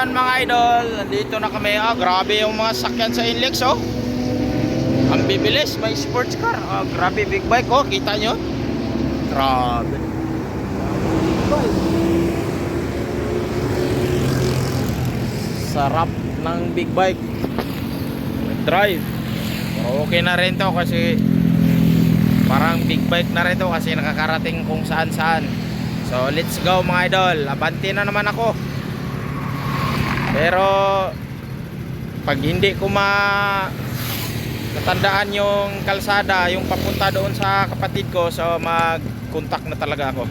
yan mga idol, nandito na kami. Grabe yung mga sakyan sa Inlex, oh. Ang bibilis, may sports car. Grabe, big bike, oh. Kita nyo? Grabe. Sarap ng big bike. Drive. Pero okay na rin to kasi parang big bike na rin to kasi nakakarating kung saan saan. So let's go mga idol. Abante na naman ako. Pero pag hindi ko natandaan yung kalsada, yung papunta doon sa kapatid ko, so mag-contact na talaga ako.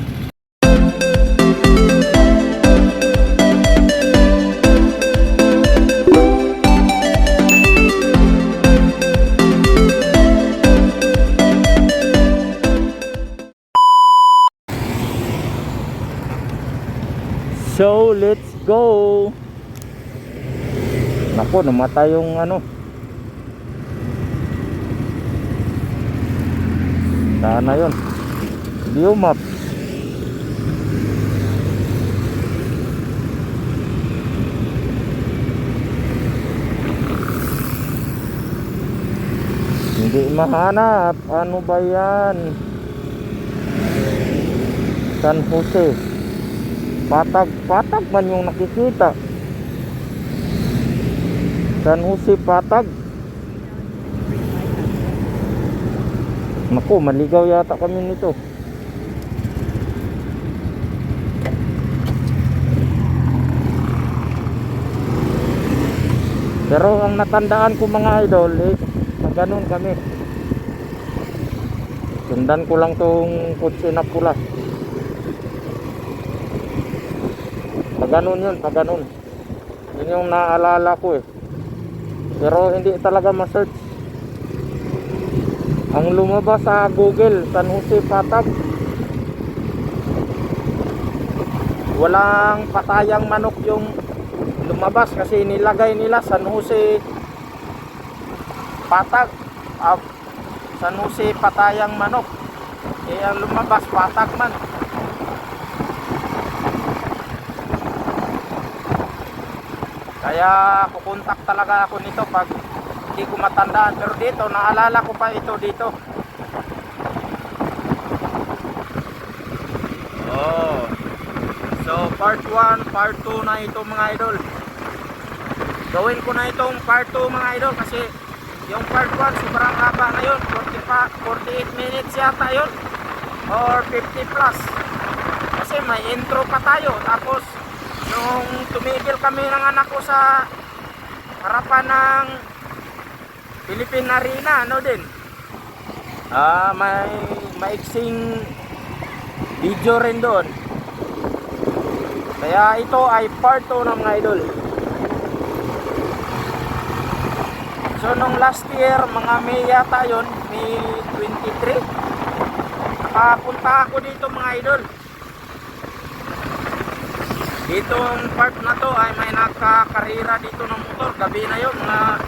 So let's go. Nako, namatay yung ano. Sana yun. View map. Hindi mahanap. Ano ba yan? San Jose. Patag man yung nakikita. San Jose Patag. Naku, maligaw yata kami nito. Pero ang natandaan ko mga idol na ganun kami. Sundan ko lang tong kutsi na pula. Paganon yun, paganon. Yun yung naalala ko eh. Pero hindi talaga ma-search. Ang lumabas sa Google, San Jose Patag. Walang patayang manok yung lumabas kasi nilagay nila San Jose Patag. San Jose Patayang manok. Eh ang lumabas patag man. Kaya kukontak talaga ako nito pag hindi ko matandaan. Pero dito, naalala ko pa ito dito. Oh. So, part 1, part 2 na ito mga idol. Gawin ko na itong part 2 mga idol kasi yung part 1 sobrang haba na yun. 48 minutes yata yun. Or 50 plus. Kasi may intro pa tayo. Tapos, nung tumigil kami ng anak ko sa harapan ng Philippine Arena, ano din, may maiksing video rin doon. Kaya ito ay part 2 ng mga idol. So nung last year, mga May yata yun, May 23, nakapunta ako dito mga idol. Ditong part na to ay may nakakarira dito ng motor. Gabi na yun, mga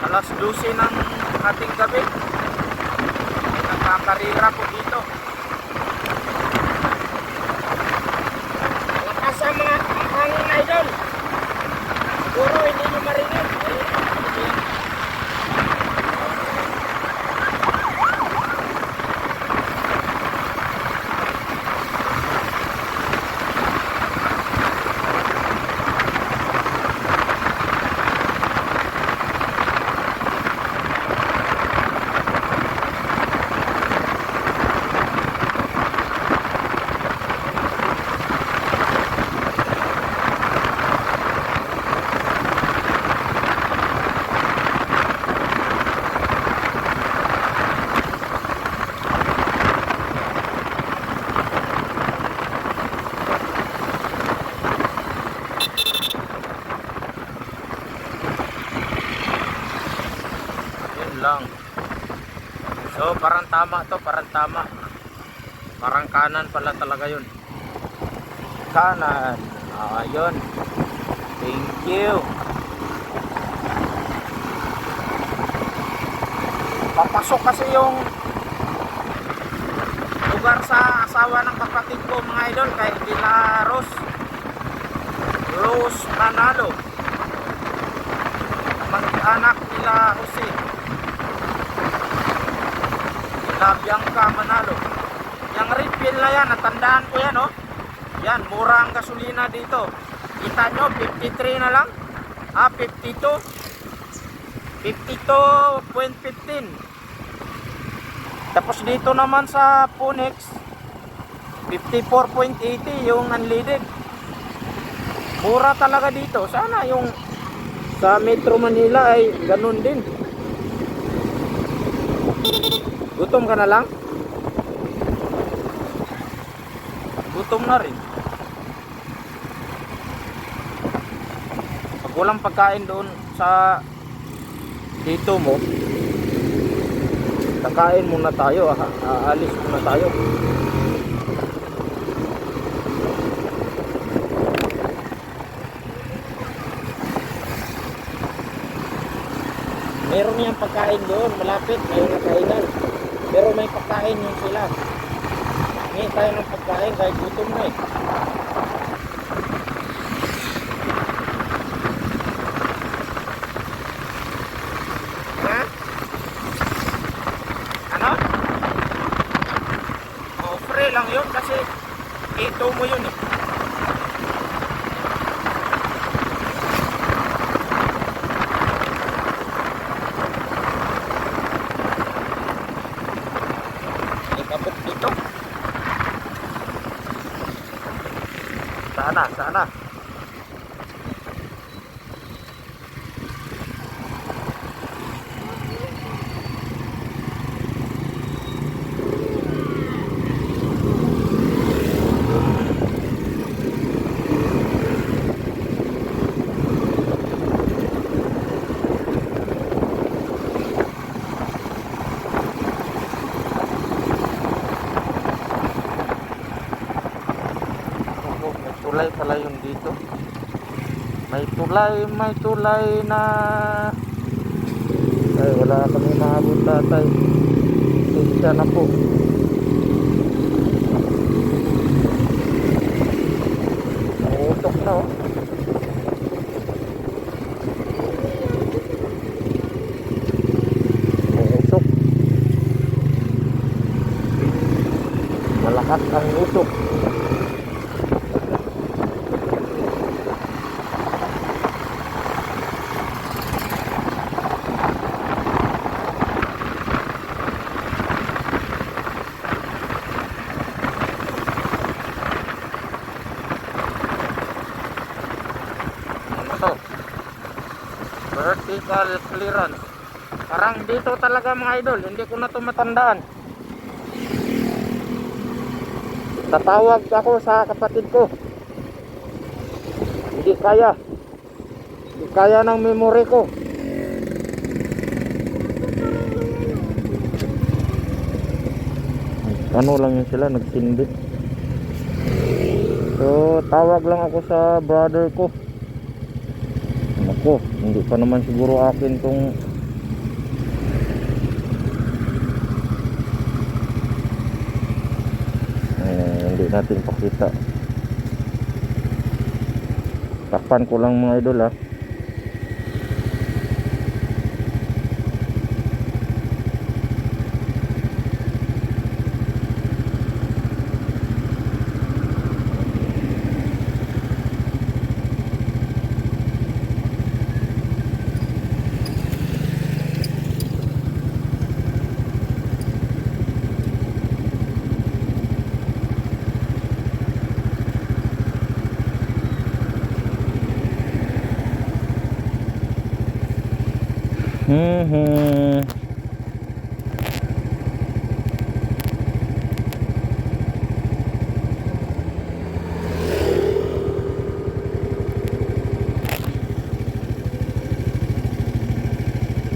alas 12 ng ating gabi. May nakakarira po dito. Lakas ang mga hangin idol. Siguro hindi nyo marinig. Lang. So parang tama to, parang tama. Parang kanan pala talaga yun. Kanan. Ayun. Thank you. Papasok kasi yung lugar sa asawa ng kapatid ko mga idol, kay Pilaros. Rose Manalo, mag-anak nila Jose, nila Bianca Manalo. Yung refill na yan, natandaan ko yan, oh. Yan, mura ang gasolina dito. Kita nyo, 53 na lang. 52. 52.15. Tapos dito naman sa Phoenix, 54.80 yung unleaded. Mura talaga dito. Sana yung sa Metro Manila ay ganun din. Gutom ka na lang? Gutom na rin. Pag walang pagkain doon sa dito mo, kakain muna tayo, aalis muna tayo. Meron yung pagkain doon, malapit, may nakainan. Pero may pagkain yun sila. Ngayon tayo ng pagkain kahit gutom na eh. Ha? Ano? Oh, free lang yun kasi ito mo yun eh. Ikabot dito. Sana. Tulay pala yun dito. May tulay na ay wala kami maabot tatay. Siya na po. Nautok na oh. Usok. Malakas ang usok. Vertical clearance. Parang dito talaga mga idol, hindi ko na ito matandaan. Tatawag ako sa kapatid ko. Hindi kaya ng memory ko. Ano lang yun sila, nagsindi. So tawag lang ako sa brother ko. Ako, hindi pa naman siguro akin tong hindi natin pakita. Takpan ko lang mga idol ha.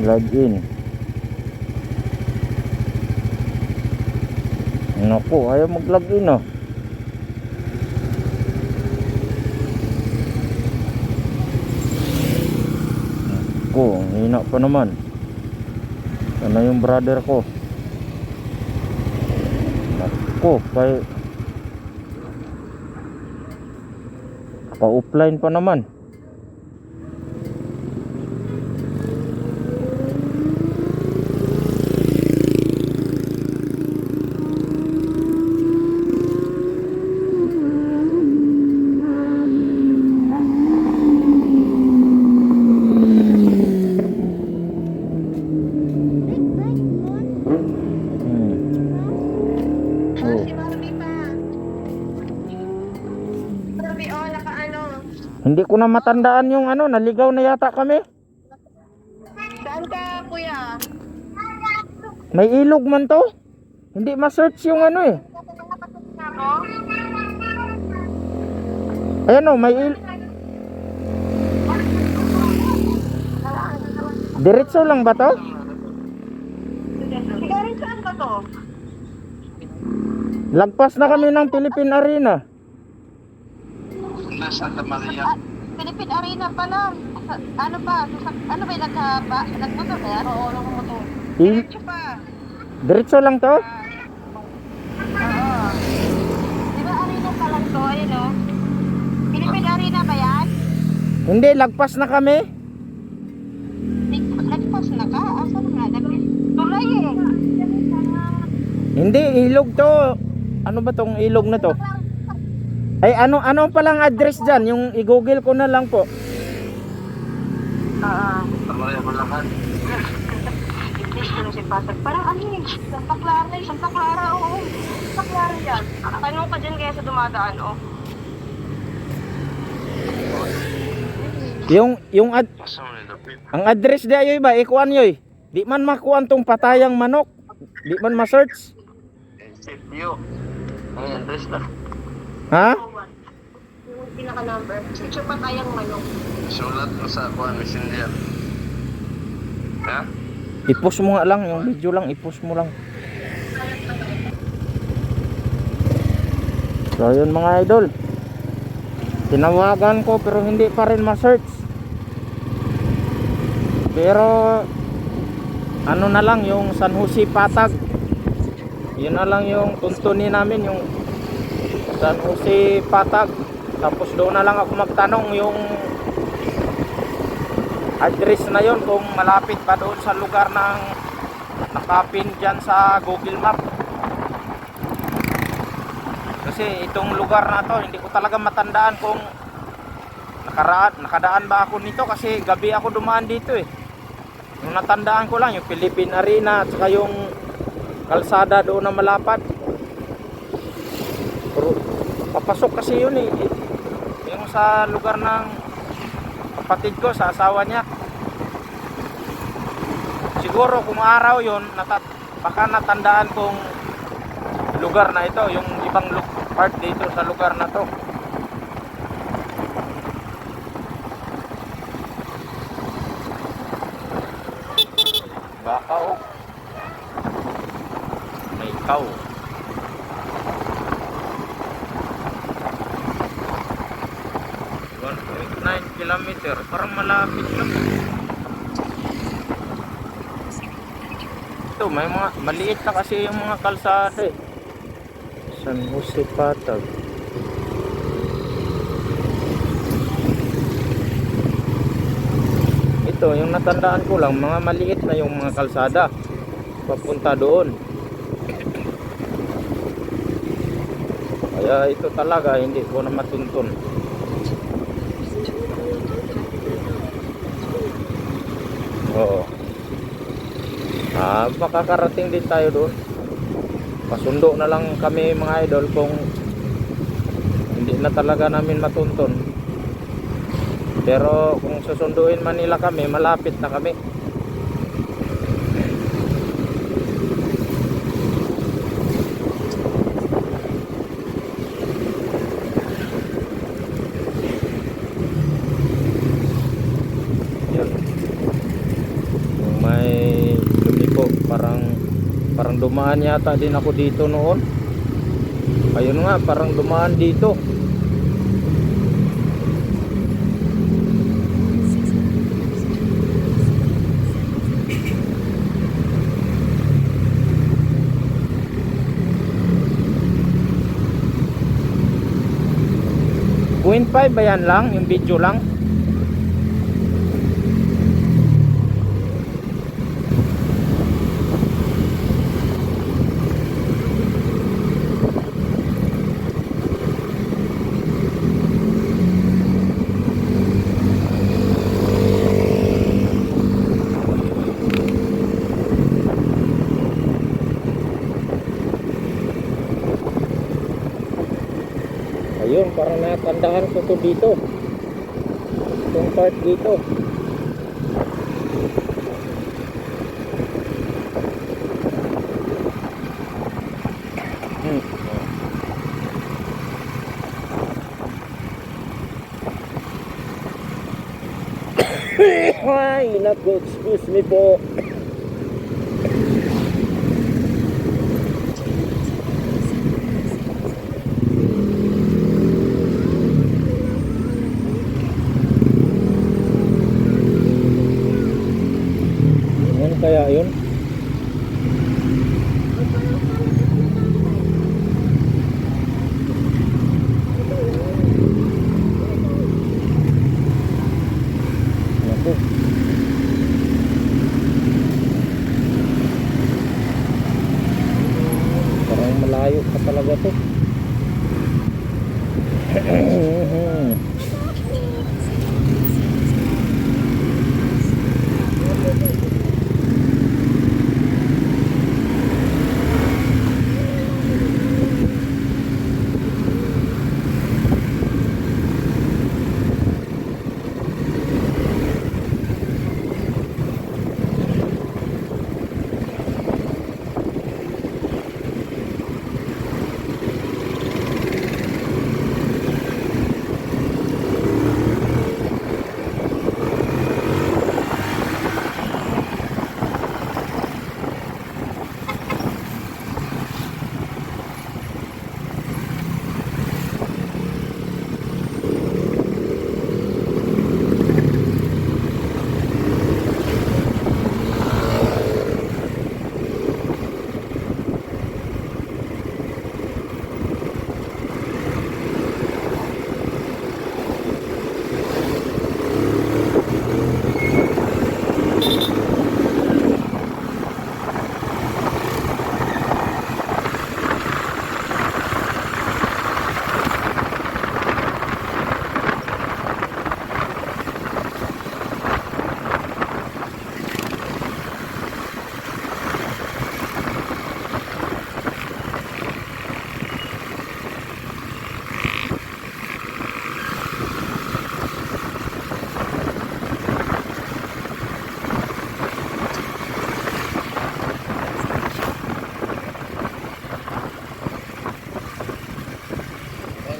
Login. Naku, ayaw mag-login ah. Naku, hina pa naman. Ano yung brother ko? Naku, kay Pa-offline pa naman. Oh. Si Barbie pa. Barbie, oh, naka-ano. Hindi ko na matandaan yung ano, naligaw na yata kami. Saan ka, kuya? May ilog man to. Hindi ma-search yung ano eh. Ako? Ayan o, may diretso lang ba to? Galing saan ka to? Lagpas na kami ng Philippine Arena. Santa Maria. Philippine Arena pa lang. Ano ba? Ano ba yung nagmotor ba yan? Oo, nagmotor. Diretso pa. Diretso lang to? Oo. Di ba arena pa lang to? Ayun o. Philippine Arena ba yan? Hindi, lagpas na kami. Nagpas na ka? Asan nga? Tulay eh. Hindi, ilog to. Ano ba tong ilog na to? Ay, ano palang address dyan? Yung i-google ko na lang po. Santa Maria Bulacan. English ko na si Pasag. Parang ano eh. Santa Clara eh. Santa Clara, oo. Santa Clara yan. Tanong ka dyan kaya sa dumadaan, oh. Ang address di ayoy ba? Ikuan yoy. Di man makuan tong patayang manok. Di man ma-search. Sitio. Ang address na. Ha? Yung pinaka-number. Sityo pa tayong manok. Sulat mo sa kuha messenger. Ha? I-post mo nga lang yung video lang, i-post mo lang. So yun mga idol. Tinawagan ko pero hindi pa rin ma-search. Pero ano na lang yung San Jose Patag. Yun na lang yung tuntunin namin, yung San Jose Patag. Tapos doon na lang ako magtanong yung address na yon kung malapit pa doon sa lugar ng nakapin dyan sa Google Map. Kasi itong lugar na to hindi ko talaga matandaan kung nakadaan ba ako nito kasi gabi ako dumaan dito eh. Yung natandaan ko lang yung Philippine Arena at saka yung kalsada doon na malapad. Pero papasok kasi yun eh. Yung sa lugar ng kapatid ko, sa asawa niya. Siguro kung araw yun, baka natandaan kong lugar na ito, yung ibang part dito sa lugar na to. Baka oh. May cow. Kilometer, parang malapit lang. Ito, may mga maliit na kasi yung mga kalsada eh. San Jose Patag. Ito, yung natandaan ko lang, mga maliit na yung mga kalsada papunta doon. Kaya ito talaga hindi ko na matuntun. Oo. Makakarating din tayo doon. Pasundo na lang kami mga idol kung hindi na talaga namin matuntun. Pero kung susunduin man nila kami, malapit na kami. May lumiko, parang dumaan yata din ako dito noon. Ayun nga, parang dumaan dito. 0.5 ba yan lang? Yung video lang? Ayun, parang natandaan ko to dito. Itong part dito. Ay, naku, excuse me po. Ano kaya yun? Naku. Parang malayo pa talaga to.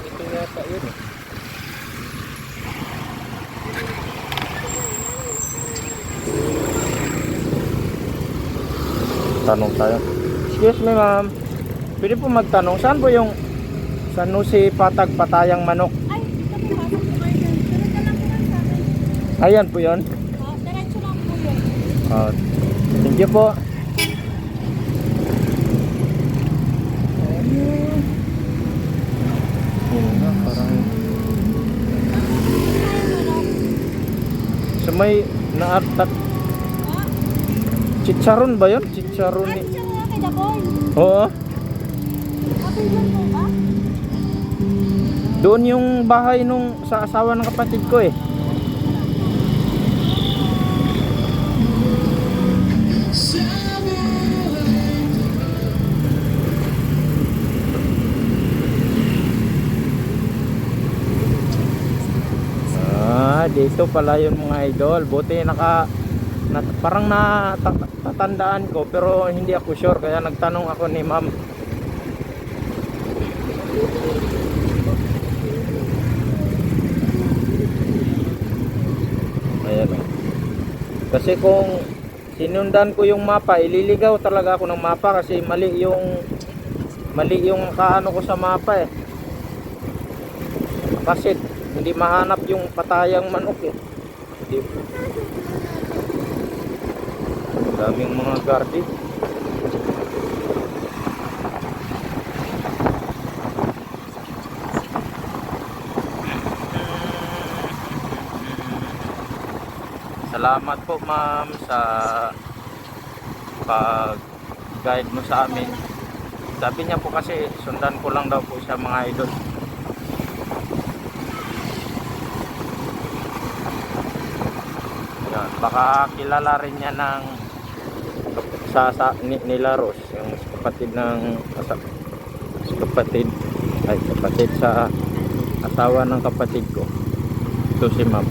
Ito yata yun eh. Tanong tayo. Excuse me ma'am. Pwede po magtanong. Saan po yung San Jose Patag Patayang Manok? Ay, dito po pasok po kayo dyan. Diretso lang po lang sa akin. Ayan po yun. Diretso lang po yun. Thank you po. Yun na, parang sa may naatat. Chicharon ba yun? Chicharon Ay, ni... siya nga kay The Boy. Oo. Okay lang po ba? Doon yung bahay nung sa asawa ng kapatid ko eh. Dito pala yun mga idol. Buti parang natatandaan ko pero hindi ako sure kaya nagtanong ako ni ma'am. Ayan o. Kasi kung sinundan ko yung mapa, ililigaw talaga ako ng mapa kasi mali yung kaano ko sa mapa eh. Kasi hindi mahanap yung patayang manok eh. Daming mga garden. Salamat po ma'am sa pag-guide mo sa amin. Sabi niya po kasi sundan ko lang daw po siya mga idol. Yan, baka kilala rin niya ng nila Ros, yung kapatid ng kapatid sa asawa ng kapatid ko. Ito si ma'am.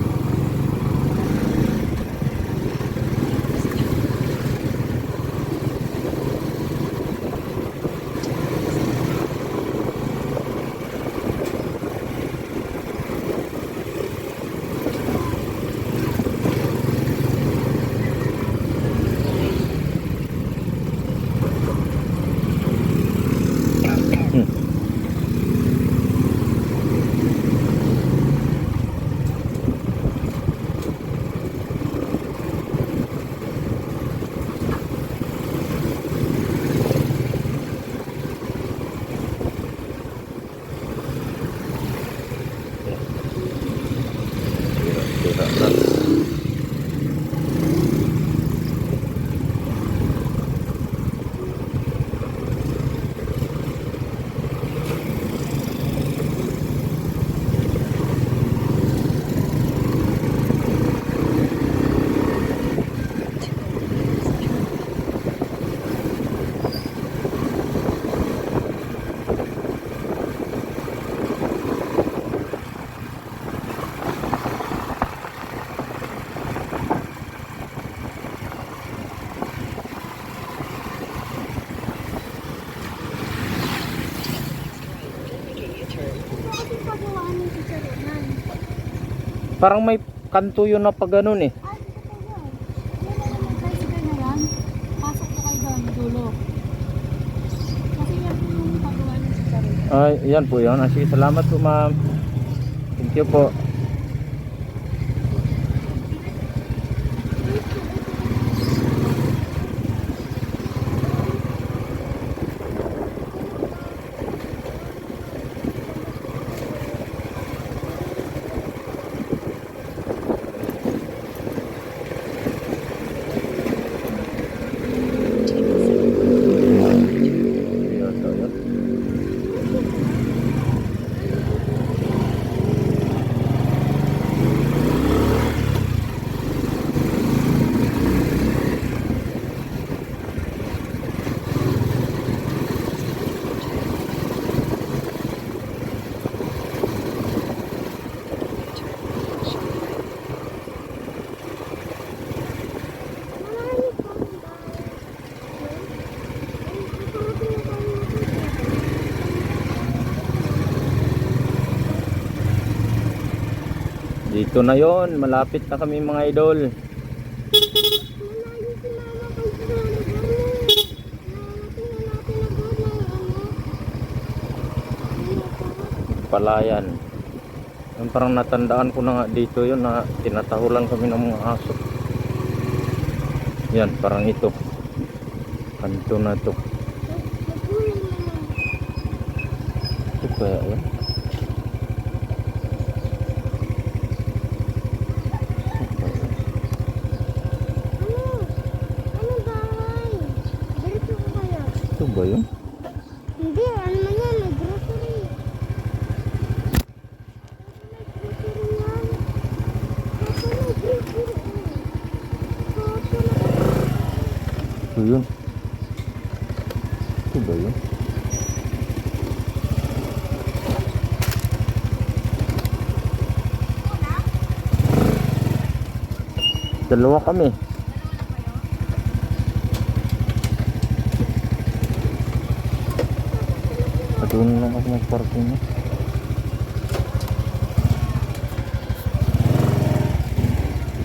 Sira na. Bakit pagawa ng chicharonan? Parang may kanto yun na pag ganun eh. Ah, dito po yun. Yan na naman, tricycle na yan. Pasok po kayo doon, dulo. Kasi yan po yung pagawa ng chicharonan. Ay, yan po yun. Sige, salamat po ma'am. Thank you po. Dito na yon, malapit na kami mga idol. Palayan. Yung parang natandaan ko na nga dito yun na tinatahulan kami ng mga aso. Yan, parang ito. Kanto na to. Ito kaya yan? Ito ba yun? Hindi, ano man yan, may grocery. Ito yun. Ito ba yun? Dalawa kami. Doon lang ako mag-parking mo.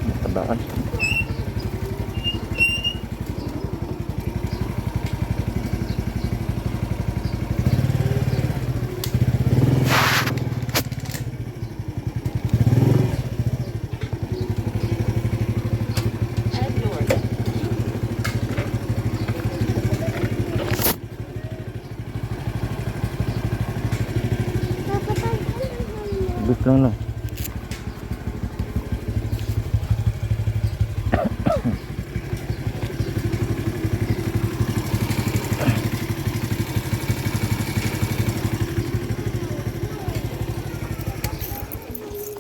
Nakadaan. Bit lang no.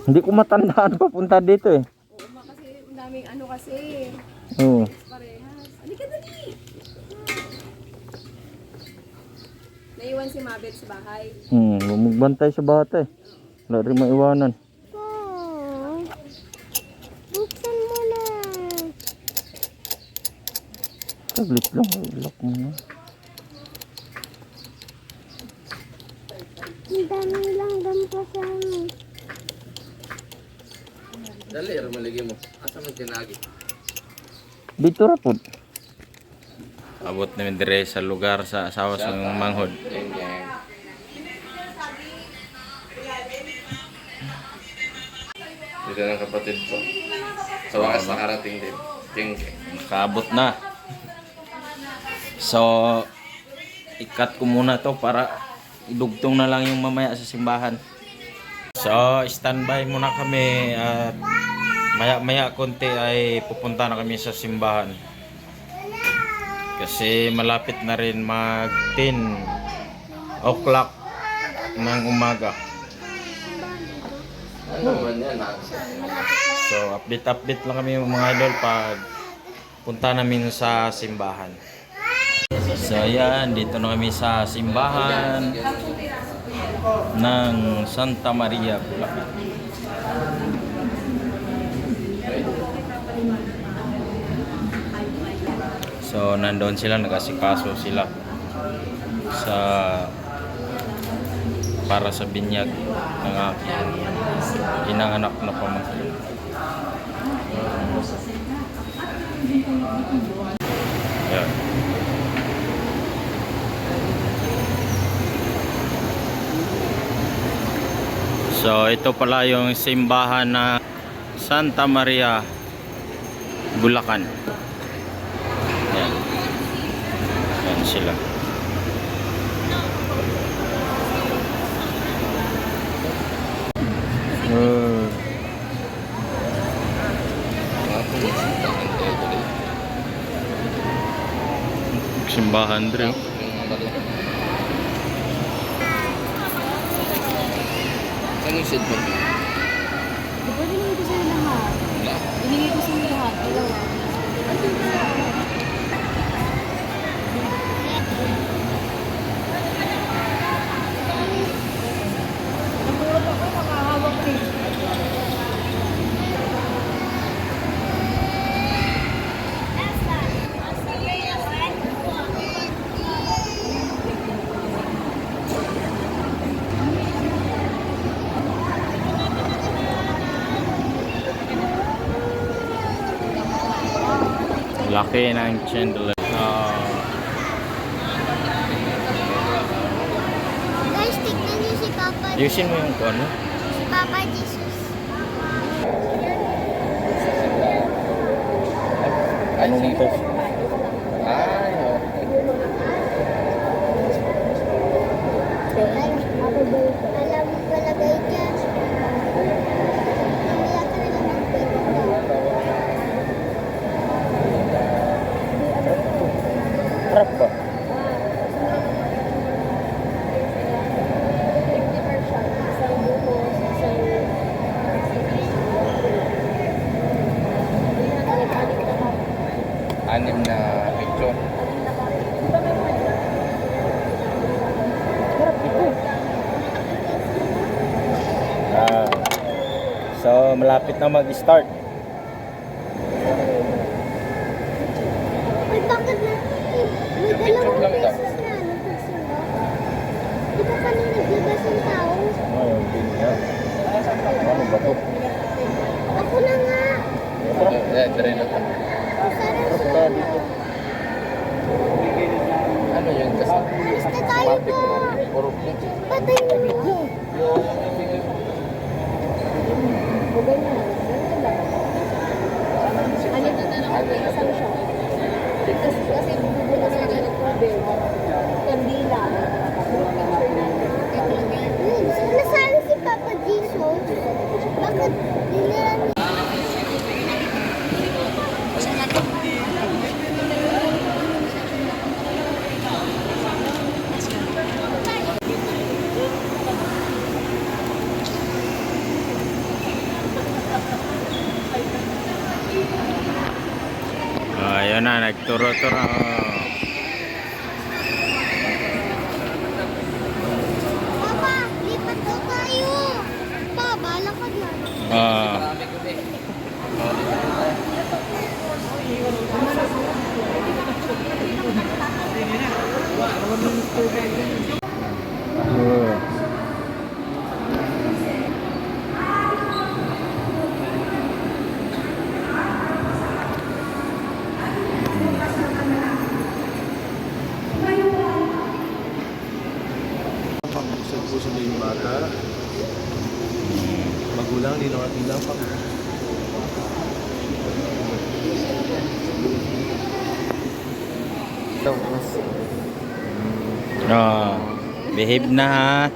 Hindi ko matandaan papunta dito eh. Oo, kasi ang daming ano kasi. Oo. Parehas. Halika dali! Naiwan si Mabel sa bahay. Magbantay sa bata eh. Wala rin maiwanan. Buksan mo na. Tablet lang. Lock mo na. Ang dami lang dampasan. Dali, rumaligi mo. Asa man tinagi? Dito ra po. Abot namin dire sa lugar sa asawa sa manghod. Geng, geng. Dito ng kapatid ko. Sa wakas nakarating din. Geng, geng. Nakaabot na. So, ikat ko muna to para idugtong na lang yung mamaya sa simbahan. So, standby muna kami at maya konti ay pupunta na kami sa simbahan. Kasi malapit na rin mag 10 o'clock ng umaga. Ano man yan, ha? So, update lang kami mga idol pag punta namin sa simbahan. So, ayan, dito na kami sa simbahan ng Santa Maria, Bulacan. So, nandoon sila, nag-asikaso sila sa para sa binyag ng aking inaanak na pamangkin. Ayan. So, ito pala yung simbahan na Santa Maria, Bulacan. Ayan. Ayan sila. Simbahan dre. Saan yung seed mo? Di ba binigay ko sa'yo lahat? Binigay ko sa'yo lahat. Dalawa. Nagulat ako, makahawak eh. Laki ng chandelier. Guys, tignan niyo si Papa. Ayusin mo yung ano? Si Papa Jesus. Anong ito? Ay, Alam mo palagay dyan. Mamaya ka na lang magpipinta. Trap ba? anim na lechon. So, malapit na mag-start. Ay, bakit na? May Picture lang dalawang daw. beses na nagsimba. Di ba kanina naglabas ang tao? Ayun, din niya. Ano ba ito? Ako na nga. Dire na ito. Ang sarap sa Ano yun kasi? Alis na tayo Matik ba? na. Puro picture. Patay mo video. Kasi bubula sa akin ng tubig. Kandila. Nasaan si Papa Jesus? Bakit dinala niya? Ayan na, nagturo-turo. Papa, lipat daw tayo. Pa, bahala ka dyan. Ah. Pag-usap na yung bata, magulang, ninong at ninang pang Oh, behave na ha.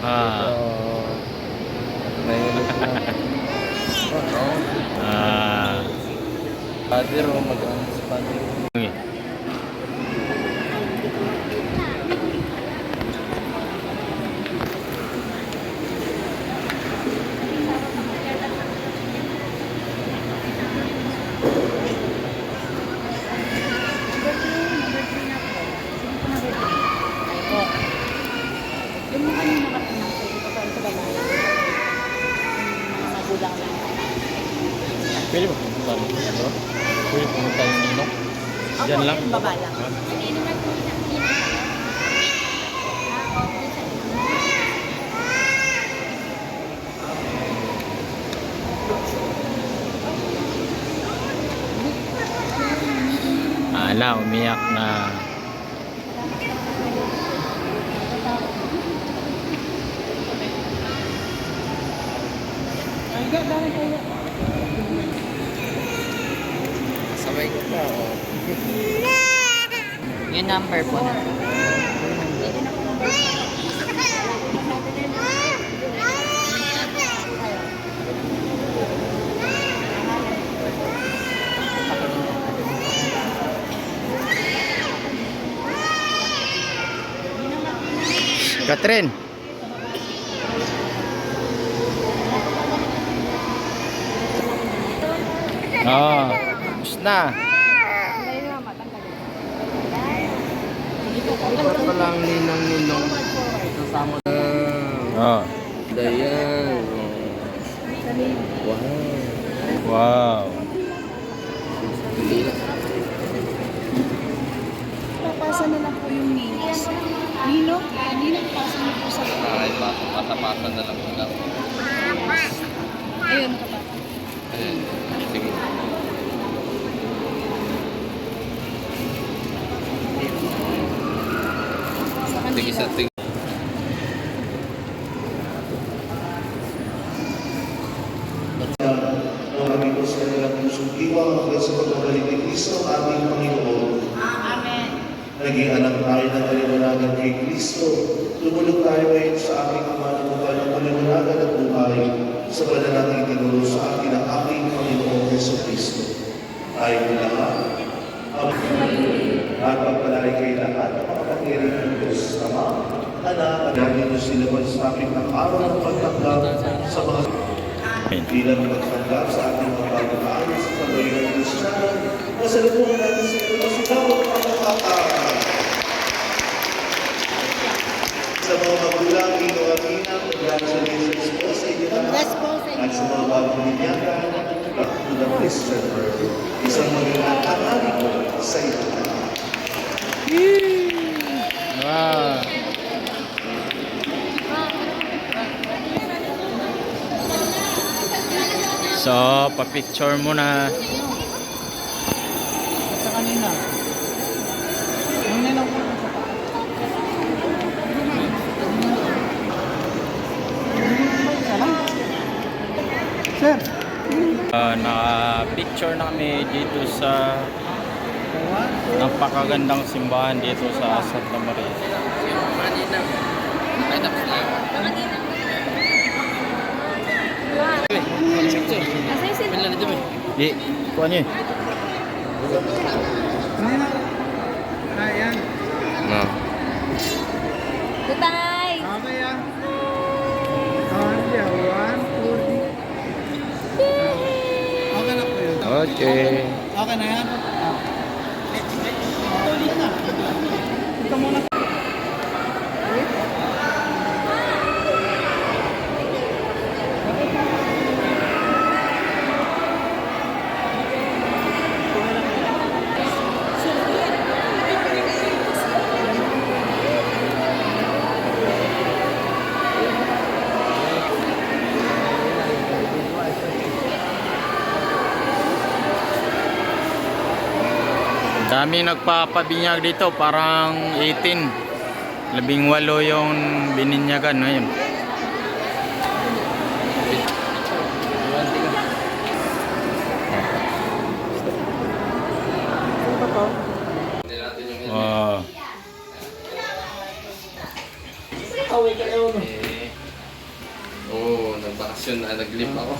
Ah. nahilot na. Ah. Father o mag-ano sa father. Yung mga kanina natin sa ito pa ito ba na? Yung mga magulang lang. Pwede ba pumunta rin dito? Pwede pumunta yung ninong? Diyan lang. Yung baba lang. Ala, umiyak na. Sabay ko pa. Yung number po na. Catherine. Oh, tapos na. Dapat pala ang ninang kasama na. Oh. Dayan. Wow. Wow. Papasa na lang po yung ninos. Ninong? Ninong pasa na po sa Ay, pasa-pasa na lang sila. ayun, kapatid. Ayan. Sige. Sa Sige kanila. sa tingin. Ang aming Diyos na nilang pusong iwang hanggang sa pagbabalik ni Kristo ang ating Panginoon. Amen. Naging anak tayo ng kaliwanagan kay Kristo. Tumulog tayo ngayon sa aking Ama na mukha ng kaliwanagan at buhay sa panalangin tinuro sa akin ng aking Panginoon Yeso Kristo. Tayo lahat. At pagpalay kay lahat ng mga pagkiri ng Diyos, Ama, Anak, at dahil sila sa akin ng araw ng pagtanggap sa mga bilang magtanggap sa ating mga pagkakaan sa pagbaling ng Kristiyano, masalubungan natin sa ito na sigaw at pangakakak. Sa mga magulang, ino at ina, congratulations po sa inyo lahat. At sa mga bagong ninyata, back to the Christian world. Isang magandang tanghali po sa inyo lahat. Wow. So, pa-picture muna. Sa kanina. Yung ninong po sa Sir. Naka-picture na kami dito sa napakagandang simbahan dito sa Santa Maria. Di, kuha niyo. Ayan. No. Goodbye! Okay ah. One, two, okay na po yun. Okay. Okay na yan? Dami nagpapabinyag dito, parang 18. 18 yung bininyagan ngayon. Wow. Oo, nagbakasyon na, nag-leave ako.